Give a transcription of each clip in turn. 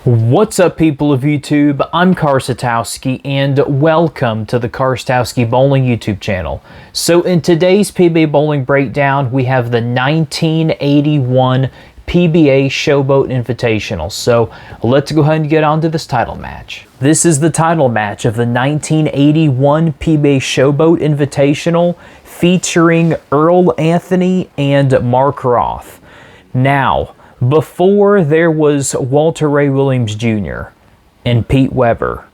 What's up, people of YouTube? I'm Karsatowski and welcome to the Karsatowski Bowling YouTube channel. So in today's PBA Bowling Breakdown, we have the 1981 PBA Showboat Invitational. So let's go ahead and get on to this title match. This is the title match of the 1981 PBA Showboat Invitational featuring Earl Anthony and Mark Roth. Now, before there was Walter Ray Williams Jr. and Pete Weber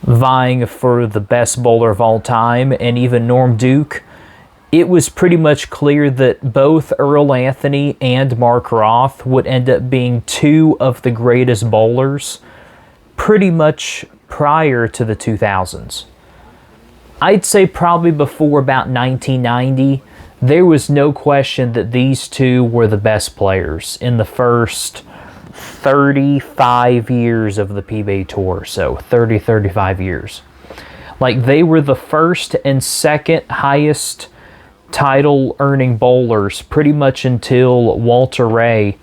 vying for the best bowler of all time, and even Norm Duke, it was pretty much clear that both Earl Anthony and Mark Roth would end up being two of the greatest bowlers pretty much prior to the 2000s. I'd say probably before about 1990, there was no question that these two were the best players in the first 35 years of the PBA Tour. So 35 years. Like, they were the first and second highest title earning bowlers pretty much until Walter Ray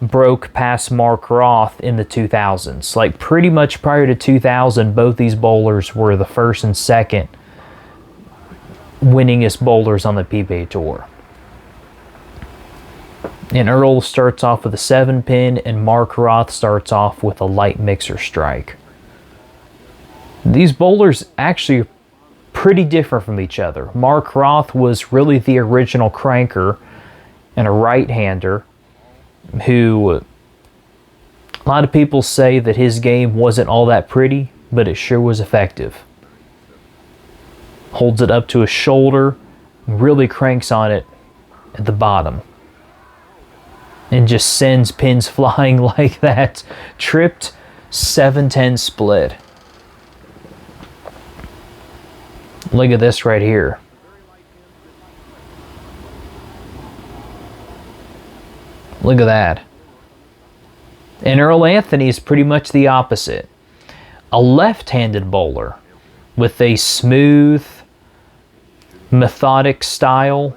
broke past Mark Roth in the 2000s. Like, pretty much prior to 2000, both these bowlers were the first and second winningest bowlers on the PBA Tour. And Earl starts off with a 7-pin and Mark Roth starts off with a light mixer strike. These bowlers actually are pretty different from each other. Mark Roth was really the original cranker and a right-hander who, a lot of people say that his game wasn't all that pretty, but it sure was effective. Holds it up to his shoulder, really cranks on it at the bottom, and just sends pins flying like that. Tripped 7-10 split. Look at this right here. Look at that. And Earl Anthony is pretty much the opposite. A left-handed bowler with a smooth, methodic style,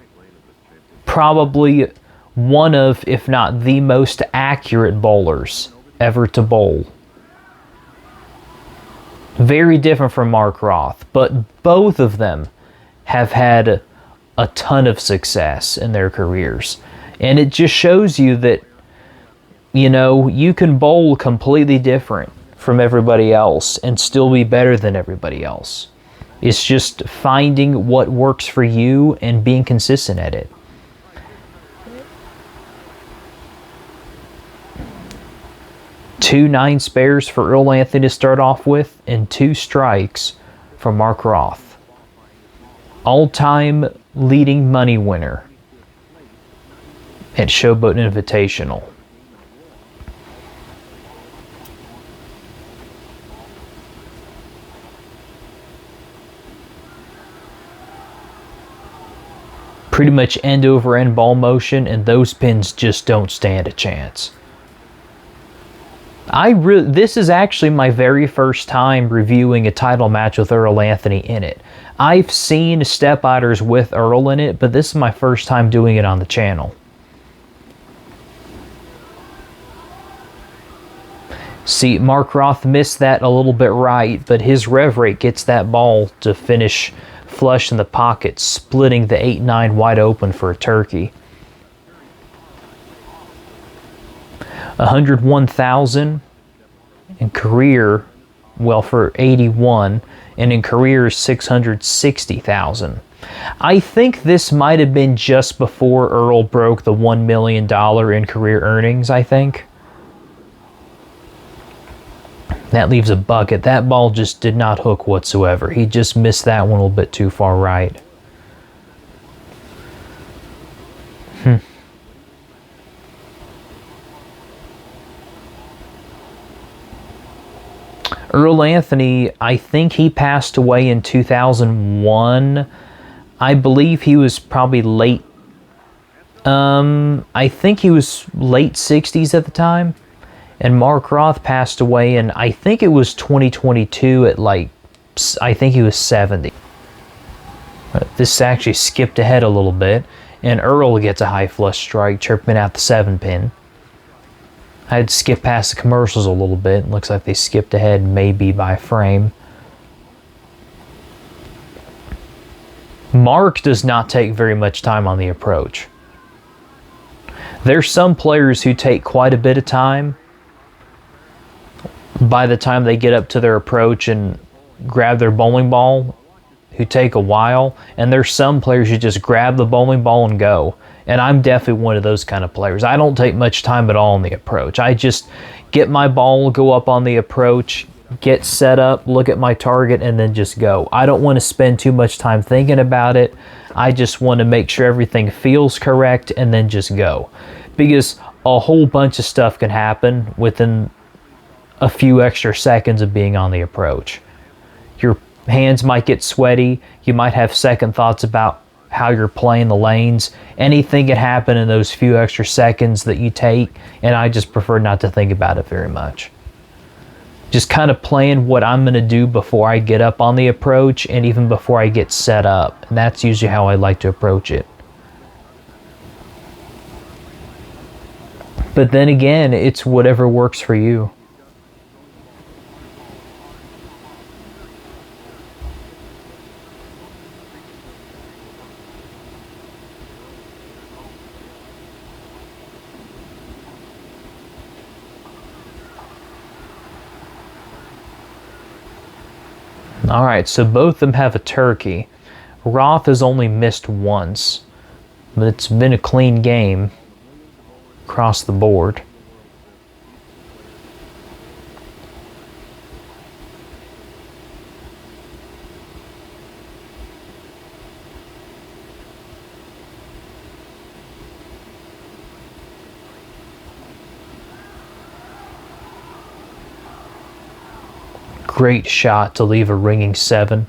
probably one of, if not the most accurate bowlers ever to bowl. Very different from Mark Roth, but both of them have had a ton of success in their careers. And it just shows you that, you know, you can bowl completely different from everybody else and still be better than everybody else. It's just finding what works for you and being consistent at it. Two 9 spares for Earl Anthony to start off with, and 2 strikes for Mark Roth. All-time leading money winner at Showboat Invitational. Pretty much end over end ball motion, and those pins just don't stand a chance. This is actually my very first time reviewing a title match with Earl Anthony in it. I've seen step outers with Earl in it, but this is my first time doing it on the channel. See, Mark Roth missed that a little bit right, but his rev rate gets that ball to finish flush in the pocket, splitting the 8-9 wide open for a turkey. 101,000 in career, well, for 81, and in career 660,000. I think this might have been just before Earl broke the $1 million in career earnings, I think. That leaves a bucket. That ball just did not hook whatsoever. He just missed that one a little bit too far right. Earl Anthony, I think he passed away in 2001. I believe he was probably late. I think he was late 60s at the time. And Mark Roth passed away in, I think it was 2022 at like, I think he was 70. This actually skipped ahead a little bit. And Earl gets a high flush strike, chirping out the 7-pin. I had to skip past the commercials a little bit. Looks like they skipped ahead maybe by frame. Mark does not take very much time on the approach. There's some players who take quite a bit of time by the time they get up to their approach and grab their bowling ball, who take a while, and there's some players who just grab the bowling ball and go. And I'm definitely one of those kind of players. I don't take much time at all on the approach. I just get my ball, go up on the approach, get set up, look at my target, and then just go. I don't want to spend too much time thinking about it. I just want to make sure everything feels correct and then just go. Because a whole bunch of stuff can happen within a few extra seconds of being on the approach. Your hands might get sweaty. You might have second thoughts about how you're playing the lanes. Anything can happen in those few extra seconds that you take, and I just prefer not to think about it very much. Just kind of playing what I'm going to do before I get up on the approach and even before I get set up. And that's usually how I like to approach it. But then again, it's whatever works for you. All right, so both of them have a turkey. Roth has only missed once, but it's been a clean game across the board. Great shot to leave a ringing 7.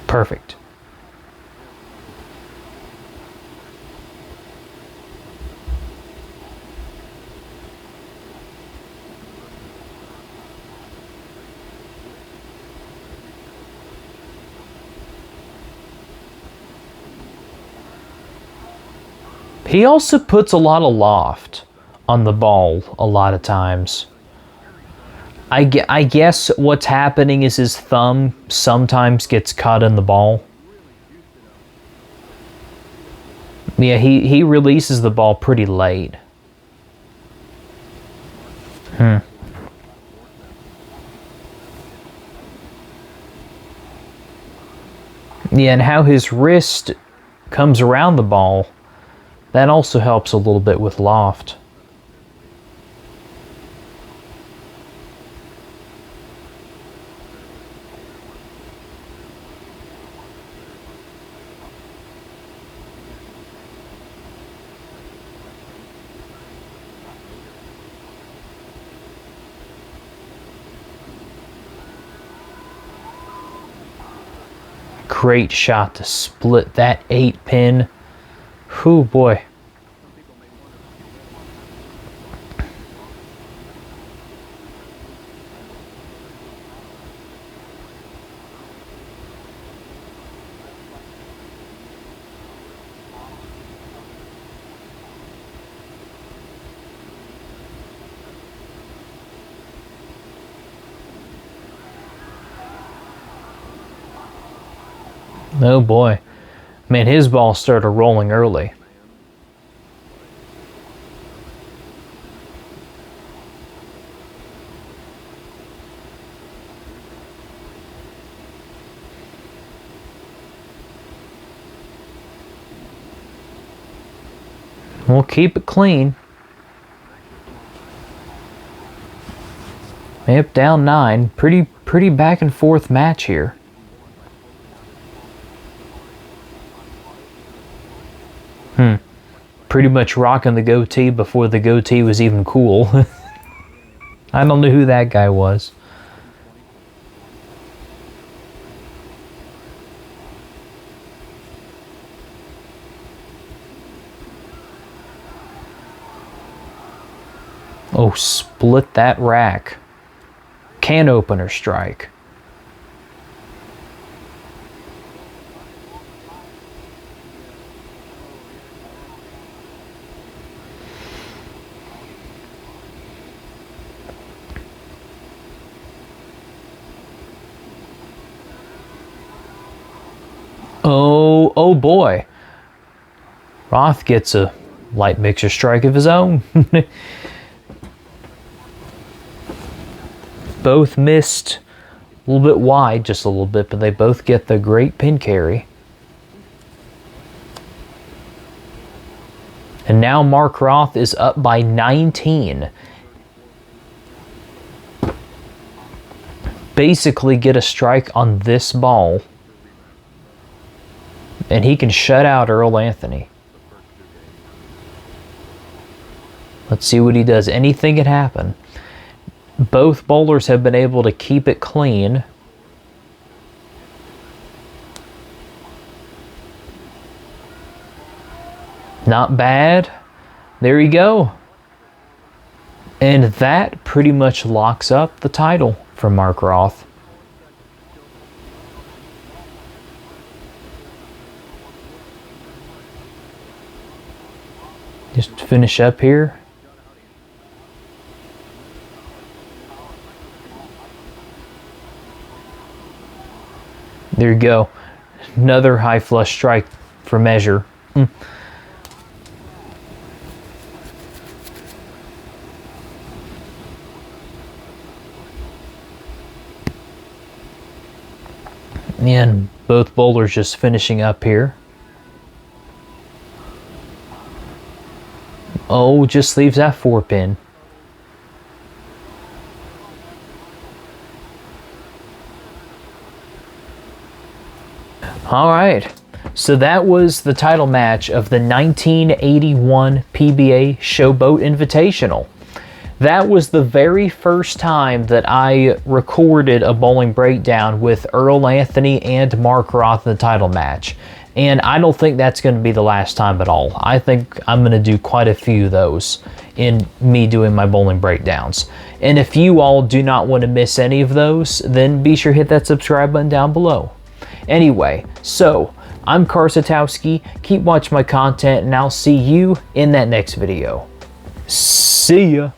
Perfect. He also puts a lot of loft on the ball a lot of times. I guess what's happening is his thumb sometimes gets caught in the ball. Yeah, he releases the ball pretty late. Yeah, and how his wrist comes around the ball, that also helps a little bit with loft. Great shot to split that 8-pin. Whew, boy. Oh boy. Man, his ball started rolling early. We'll keep it clean. Yep, down 9. Pretty back and forth match here. Pretty much rocking the goatee before the goatee was even cool. I don't know who that guy was. Oh, split that rack. Can opener strike. Oh boy. Roth gets a light mixer strike of his own. Both missed a little bit wide, just a little bit, but they both get the great pin carry. And now Mark Roth is up by 19. Basically get a strike on this ball, and he can shut out Earl Anthony. Let's see what he does. Anything can happen. Both bowlers have been able to keep it clean. Not bad. There you go. And that pretty much locks up the title for Mark Roth. Just finish up here. There you go. Another high flush strike for measure. And both bowlers just finishing up here. Oh, just leaves that 4-pin. All right, so that was the title match of the 1981 PBA Showboat Invitational. That was the very first time that I recorded a bowling breakdown with Earl Anthony and Mark Roth in the title match. And I don't think that's going to be the last time at all. I think I'm going to do quite a few of those in me doing my bowling breakdowns. And if you all do not want to miss any of those, then be sure to hit that subscribe button down below. Anyway, so I'm Karsatowski. Keep watching my content, and I'll see you in that next video. See ya.